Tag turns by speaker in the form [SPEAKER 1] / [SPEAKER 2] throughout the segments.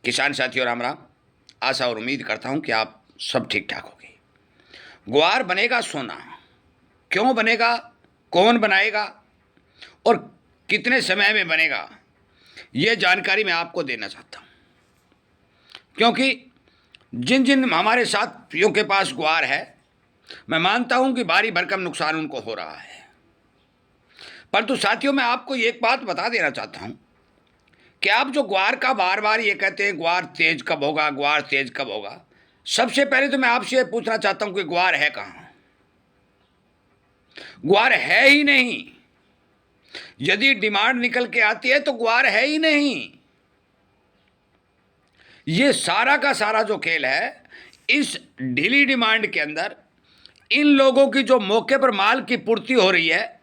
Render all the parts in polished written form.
[SPEAKER 1] किसान साथियों राम राम। आशा और उम्मीद करता हूं कि आप सब ठीक ठाक होंगे। ग्वार बनेगा सोना, क्यों बनेगा, कौन बनाएगा और कितने समय में बनेगा, ये जानकारी मैं आपको देना चाहता हूं। क्योंकि जिन जिन हमारे साथियों के पास ग्वार है, मैं मानता हूं कि भारी भरकम नुकसान उनको हो रहा है। परंतु साथियों, मैं आपको एक बात बता देना चाहता हूं कि आप जो ग्वार का बार बार ये कहते हैं ग्वार तेज कब होगा, ग्वार तेज कब होगा, सबसे पहले तो मैं आपसे पूछना चाहता हूं कि ग्वार है कहां? ग्वार है ही नहीं। यदि डिमांड निकल के आती है तो ग्वार है ही नहीं। ये सारा का सारा जो खेल है, इस ढीली डिमांड के अंदर इन लोगों की जो मौके पर माल की पूर्ति हो रही है,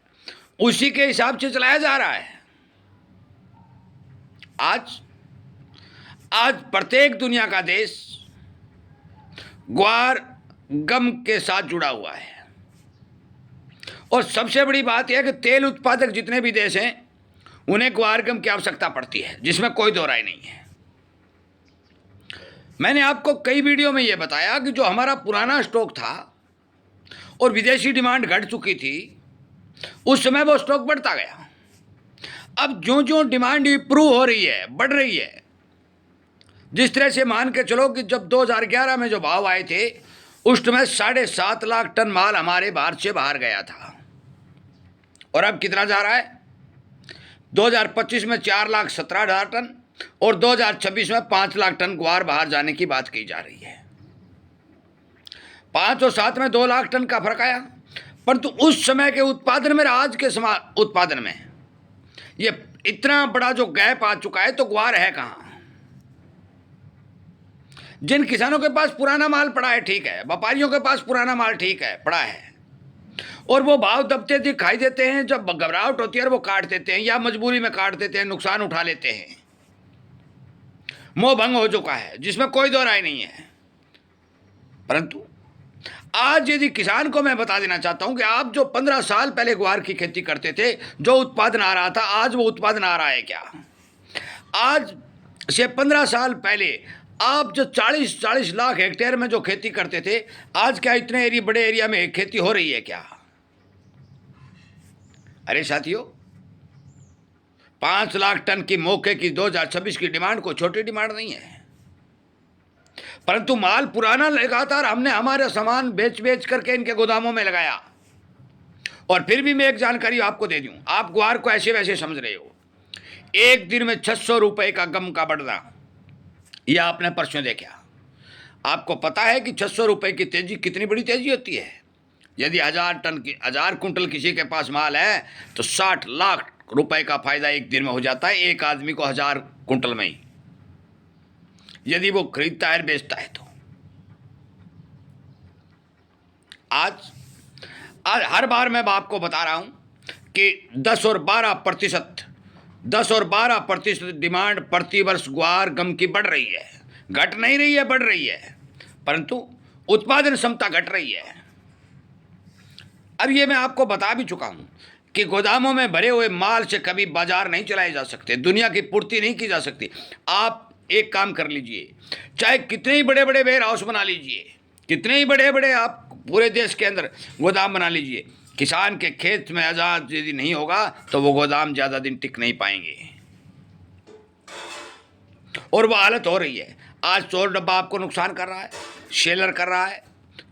[SPEAKER 1] उसी के हिसाब से चलाया जा रहा है। आज आज प्रत्येक दुनिया का देश ग्वार गम के साथ जुड़ा हुआ है। और सबसे बड़ी बात यह है कि तेल उत्पादक जितने भी देश हैं, उन्हें ग्वार गम की आवश्यकता पड़ती है, जिसमें कोई दो राय नहीं है। मैंने आपको कई वीडियो में यह बताया कि जो हमारा पुराना स्टॉक था और विदेशी डिमांड घट चुकी थी, उस समय वो स्टॉक बढ़ता गया। अब जो जो डिमांड इंप्रूव हो रही है, बढ़ रही है, जिस तरह से मान के चलो कि जब 2011 में जो भाव आए थे, उस समय 7.5 लाख टन माल हमारे भारत से बाहर गया था। और अब कितना जा रहा है? 2025 में 4,17,000 टन और 2026 में 5 लाख टन ग्वार बाहर जाने की बात की जा रही है। 5 और 7 में 2 लाख टन का फर्क आया। परंतु उस समय के उत्पादन में, आज के उत्पादन में ये इतना बड़ा जो गैप आ चुका है, तो ग्वार है कहां? जिन किसानों के पास पुराना माल पड़ा है, ठीक है, व्यापारियों के पास पुराना माल ठीक है, पड़ा है, और वो भाव दबते दिखाई देते हैं, जब घबराहट होती है और वो काट देते हैं, या मजबूरी में काट देते हैं, नुकसान उठा लेते हैं। मोह भंग हो चुका है, जिसमें कोई दो राय नहीं है। परंतु आज यदि किसान को मैं बता देना चाहता हूं कि आप जो 15 साल पहले ग्वार की खेती करते थे, जो उत्पादन आ रहा था, आज वो उत्पादन आ रहा है क्या? आज से 15 साल पहले आप जो 40 लाख हेक्टेयर में जो खेती करते थे, आज क्या इतने बड़े एरिया में खेती हो रही है क्या? अरे साथियों, 5 लाख टन की मौके की 2026 की डिमांड कोई छोटी डिमांड नहीं है। परंतु माल पुराना लगातार हमने हमारे सामान बेच बेच करके इनके गोदामों में लगाया। और फिर भी मैं एक जानकारी आपको दे दूं, आप ग्वार को ऐसे वैसे समझ रहे हो। एक दिन में 600 रुपए का गम का बढ़ना, यह आपने परसों देखा। आपको पता है कि 600 रुपए की तेजी कितनी बड़ी तेजी होती है? यदि 1000 कुंटल किसी के पास माल है, तो 60 लाख रुपए का फायदा एक दिन में हो जाता है, एक आदमी को 1000 कुंटल में ही, यदि वो खरीदता है, बेचता है। तो आज हर बार मैं आपको बता रहा हूं कि 10 और 12% डिमांड प्रतिवर्ष ग्वार गम की बढ़ रही है। घट नहीं रही है, बढ़ रही है, परंतु उत्पादन क्षमता घट रही है। अब ये मैं आपको बता भी चुका हूं कि गोदामों में भरे हुए माल से कभी बाजार नहीं चलाए जा सकते, दुनिया की पूर्ति नहीं की जा सकती। आप एक काम कर लीजिए, चाहे कितने ही बड़े बड़े वेयर हाउस बना लीजिए, कितने ही बड़े बड़े आप पूरे देश के अंदर गोदाम बना लीजिए, किसान के खेत में अनाज यदि नहीं होगा तो वो गोदाम ज़्यादा दिन टिक नहीं पाएंगे। और वो हालत हो रही है। आज चोर डब्बा आपको नुकसान कर रहा है, शेलर कर रहा है,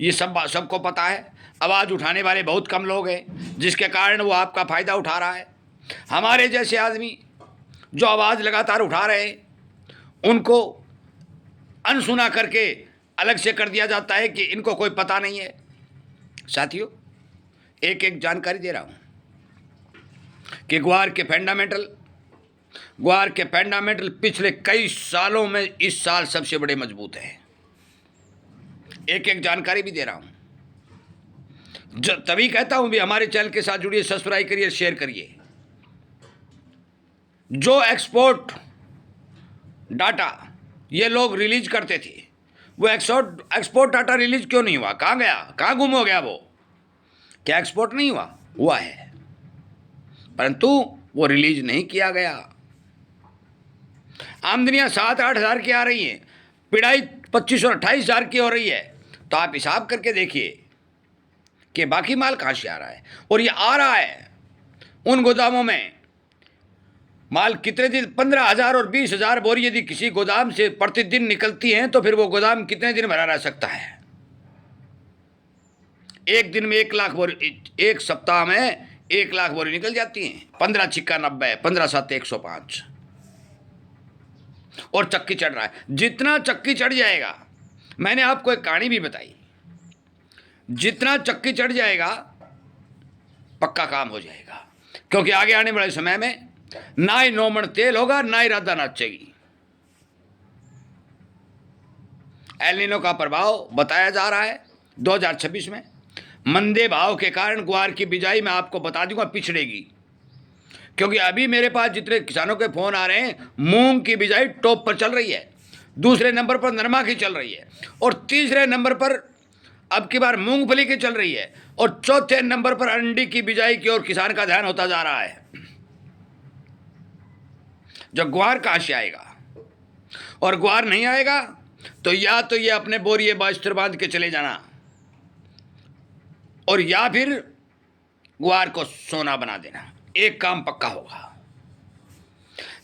[SPEAKER 1] ये सबको पता है। आवाज़ उठाने वाले बहुत कम लोग हैं, जिसके कारण वो आपका फ़ायदा उठा रहा है। हमारे जैसे आदमी जो आवाज़ लगातार उठा रहे हैं, उनको अनसुना करके अलग से कर दिया जाता है कि इनको कोई पता नहीं है। साथियों, एक एक जानकारी दे रहा हूँ कि ग्वार के फंडामेंटल पिछले कई सालों में इस साल सबसे बड़े मजबूत हैं। एक एक जानकारी भी दे रहा हूँ। तभी कहता हूं भी हमारे चैनल के साथ जुड़िए, सब्सक्राइब करिए, शेयर करिए। जो एक्सपोर्ट डाटा ये लोग रिलीज करते थे, वो एक्सपोर्ट डाटा रिलीज क्यों नहीं हुआ? कहाँ गया, कहाँ गुम हो गया वो? क्या एक्सपोर्ट नहीं हुआ है, परंतु वो रिलीज नहीं किया गया। आमदनियां 7-8 हज़ार की आ रही हैं, पिड़ाई 25 और 28 हज़ार की हो रही है, तो आप हिसाब करके देखिए कि बाकी माल कहाँ से आ रहा है। और ये आ रहा है उन गोदामों में माल कितने दिन, 15,000 और 20,000 बोरी यदि किसी गोदाम से प्रतिदिन निकलती हैं तो फिर वो गोदाम कितने दिन भरा रह सकता है। एक दिन में 1 लाख बोरी, एक सप्ताह में 1 लाख बोरी निकल जाती हैं। 15 छिक्का 90, 15 7 105, और चक्की चढ़ रहा है। जितना चक्की चढ़ जाएगा, मैंने आपको एक कहानी भी बताई, जितना चक्की चढ़ जाएगा पक्का काम हो जाएगा, क्योंकि आगे आने वाले समय में ना ही 9 मन तेल होगा, ना ही राधा नाचेगी। एल नीनो का प्रभाव बताया जा रहा है 2026 में। मंदे भाव के कारण ग्वार की बिजाई मैं आपको बता दूंगा पिछड़ेगी, क्योंकि अभी मेरे पास जितने किसानों के फोन आ रहे हैं, मूंग की बिजाई टॉप पर चल रही है, दूसरे नंबर पर नरमा की चल रही है, और तीसरे नंबर पर अब की बार मूंगफली की चल रही है, और चौथे नंबर पर अंडी की बिजाई की ओर किसान का ध्यान होता जा रहा है। जो ग्वार कहाँ से आएगा, और ग्वार नहीं आएगा तो या तो ये अपने बोरिए बास्तर बांध के चले जाना, और या फिर ग्वार को सोना बना देना। एक काम पक्का होगा।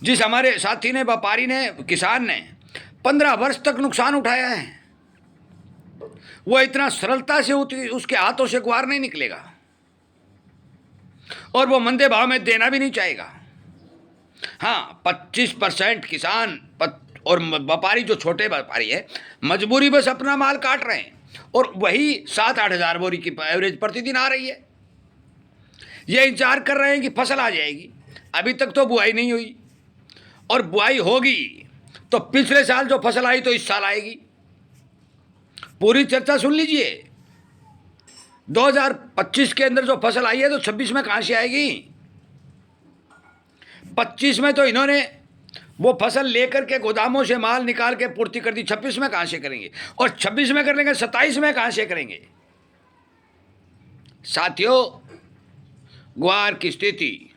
[SPEAKER 1] जिस हमारे साथी ने, व्यापारी ने, किसान ने 15 वर्ष तक नुकसान उठाया है, वो इतना सरलता से उसके हाथों से ग्वार नहीं निकलेगा, और वो मंदे भाव में देना भी नहीं चाहेगा। हाँ, 25% किसान और व्यापारी, जो छोटे व्यापारी है, मजबूरी बस अपना माल काट रहे हैं, और वही 7-8 हज़ार बोरी की एवरेज प्रतिदिन आ रही है। ये इंतजार कर रहे हैं कि फसल आ जाएगी। अभी तक तो बुआई नहीं हुई, और बुआई होगी तो पिछले साल जो फसल आई तो इस साल आएगी। पूरी चर्चा सुन लीजिए। 2025 के अंदर जो फसल आई है तो 26 में कहाँ से आएगी। 25 में तो इन्होंने वो फसल लेकर के गोदामों से माल निकाल के पूर्ति कर दी, 26 में कहाँ से करेंगे, और 26 में कर लेंगे, 27 में कहाँ से करेंगे। साथियों, ग्वार की स्थिति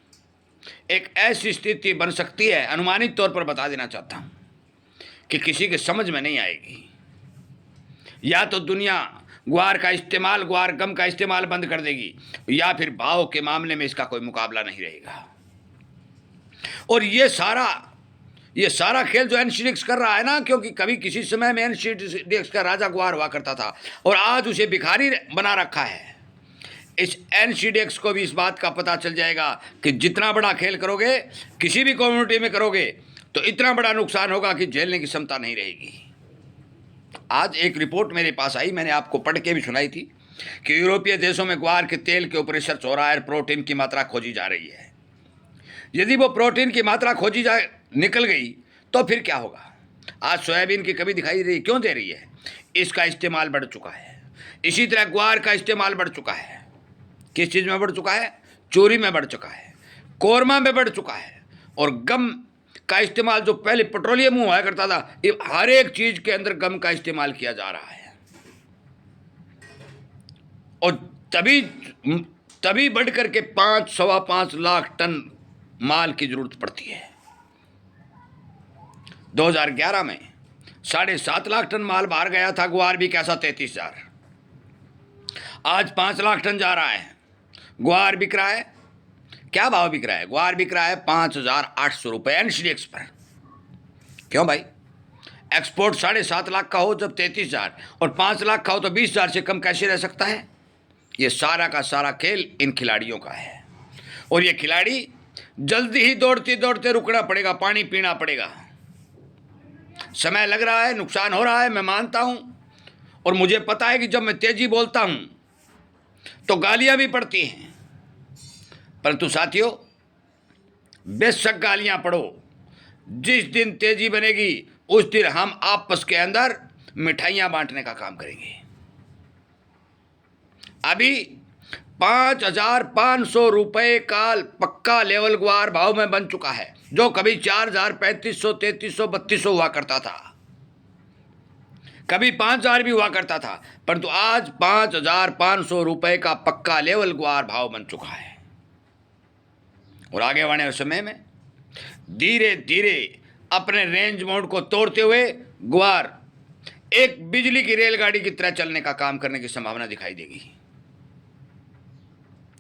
[SPEAKER 1] एक ऐसी स्थिति बन सकती है, अनुमानित तौर पर बता देना चाहता हूं, कि किसी के समझ में नहीं आएगी। या तो दुनिया ग्वार का इस्तेमाल, ग्वार गम का इस्तेमाल बंद कर देगी, या फिर भाव के मामले में इसका कोई मुकाबला नहीं रहेगा। और ये सारा खेल जो एनसीडीएक्स कर रहा है ना, क्योंकि कभी किसी समय में एनसीडीएक्स का राजा ग्वार हुआ करता था, और आज उसे भिखारी बना रखा है। इस एनसीडीएक्स को भी इस बात का पता चल जाएगा कि जितना बड़ा खेल करोगे, किसी भी कम्युनिटी में करोगे, तो इतना बड़ा नुकसान होगा कि झेलने की क्षमता नहीं रहेगी। आज एक रिपोर्ट मेरे पास आई, मैंने आपको पढ़ के भी सुनाई थी, कि यूरोपीय देशों में ग्वार के तेल के ऊपर रिसर्च हो रहा है, प्रोटीन की मात्रा खोजी जा रही है। यदि वो प्रोटीन की मात्रा खोजी जा निकल गई तो फिर क्या होगा। आज सोयाबीन की कमी दिखाई दे रही, क्यों दे रही है? इसका इस्तेमाल बढ़ चुका है। इसी तरह ग्वार का इस्तेमाल बढ़ चुका है। किस चीज़ में बढ़ चुका है? चोरी में बढ़ चुका है, कोरमा में बढ़ चुका है, और गम का इस्तेमाल जो पहले पेट्रोलियम हुआ करता था, ये हर एक चीज के अंदर गम का इस्तेमाल किया जा रहा है। और तभी बढ़ करके 5-5.25 लाख टन माल की जरूरत पड़ती है। 2011 में 7.5 लाख टन माल बाहर गया था, ग्वार भी कैसा 33,000। आज 5 लाख टन जा रहा है। ग्वार बिक रहा है, क्या भाव बिक रहा है? ग्वार बिक रहा है 5,800 रुपये एनसीडीएक्स पर। क्यों भाई? एक्सपोर्ट 7.5 लाख का हो जब 33,000, और 5 लाख का हो तो 20,000 से कम कैसे रह सकता है? ये सारा का सारा खेल इन खिलाड़ियों का है, और ये खिलाड़ी जल्दी ही दौड़ते दौड़ते रुकना पड़ेगा, पानी पीना पड़ेगा। समय लग रहा है, नुकसान हो रहा है, मैं मानता हूं, और मुझे पता है कि जब मैं तेजी बोलता हूं तो गालियां भी पड़ती हैं, परंतु साथियों, बेशक गालियां पड़ो, जिस दिन तेजी बनेगी उस दिन हम आपस के अंदर मिठाइयां बांटने का काम करेंगे। अभी 5,500 रुपये का पक्का लेवल ग्वार भाव में बन चुका है, जो कभी 4,000, 3,500, 3,300, 3,200 हुआ करता था, कभी 5,000 भी हुआ करता था, परंतु आज 5,500 रुपये का पक्का लेवल ग्वार भाव बन चुका है। और आगे आने वाले समय में धीरे धीरे अपने रेंज मोड को तोड़ते हुए ग्वार एक बिजली की रेलगाड़ी की तरह चलने का काम करने की संभावना दिखाई देगी।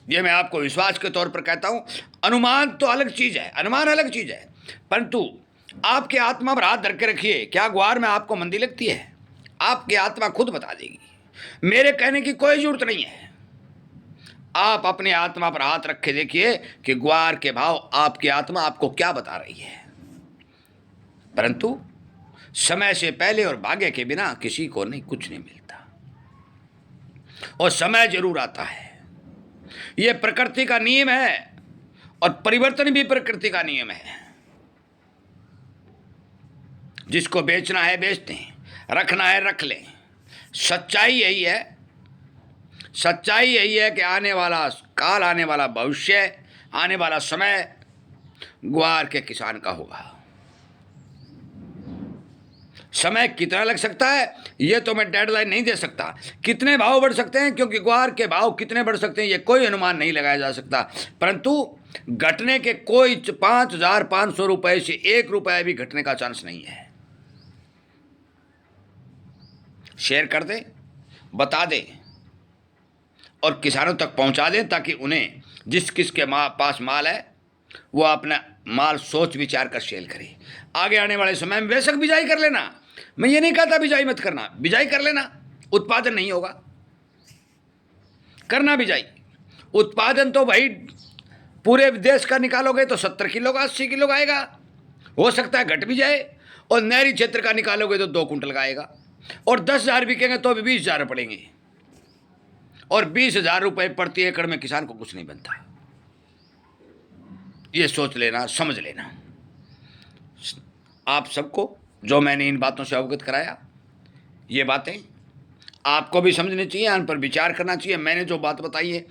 [SPEAKER 1] यह मैं आपको विश्वास के तौर पर कहता हूं। अनुमान तो अलग चीज है, अनुमान अलग चीज है, परंतु आपके आत्मा पर हाथ धर के रखिए, क्या ग्वार में आपको मंदी लगती है? आपकी आत्मा खुद बता देगी। मेरे कहने की कोई जरूरत नहीं है। आप अपने आत्मा पर हाथ रख के देखिए कि ग्वार के भाव आपकी आत्मा आपको क्या बता रही है। परंतु समय से पहले और भाग्य के बिना किसी को नहीं, कुछ नहीं मिलता, और समय जरूर आता है। यह प्रकृति का नियम है, और परिवर्तन भी प्रकृति का नियम है। जिसको बेचना है बेच दें, रखना है रख लें। सच्चाई यही है, सच्चाई यही है कि आने वाला काल, आने वाला भविष्य, आने वाला समय ग्वार के किसान का होगा। समय कितना लग सकता है ये तो मैं डेडलाइन नहीं दे सकता, कितने भाव बढ़ सकते हैं, क्योंकि ग्वार के भाव कितने बढ़ सकते हैं ये कोई अनुमान नहीं लगाया जा सकता। परंतु घटने के कोई 5,500 रुपए से 1 रुपया भी घटने का चांस नहीं है। शेयर कर दें, बता दें और किसानों तक पहुंचा दें, ताकि उन्हें जिस किसके पास माल है वो अपना माल सोच विचार कर सेल करे। आगे आने वाले समय में बेशक बिजाई कर लेना, मैं ये नहीं कहता बिजाई मत करना, बिजाई कर लेना, उत्पादन नहीं होगा, करना बिजाई। उत्पादन तो भाई पूरे देश का निकालोगे तो 70 किलो का 80 किलो का आएगा, हो सकता है घट भी जाए, और नहरी क्षेत्र का निकालोगे तो 2 कुंटल का आएगा, और 10,000 बिकेंगे तो भी 20,000 पड़ेंगे, और 20,000 रुपये प्रति एकड़ में किसान को कुछ नहीं बनता। ये सोच लेना, समझ लेना। आप सबको जो मैंने इन बातों से अवगत कराया, ये बातें आपको भी समझनी चाहिए, उन पर विचार करना चाहिए। मैंने जो बात बताई है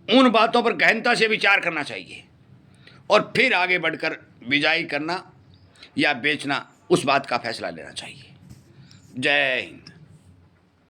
[SPEAKER 1] उन बातों पर गहनता से विचार करना चाहिए, और फिर आगे बढ़कर बिजाई करना या बेचना उस बात का फैसला लेना चाहिए। जय हिंद।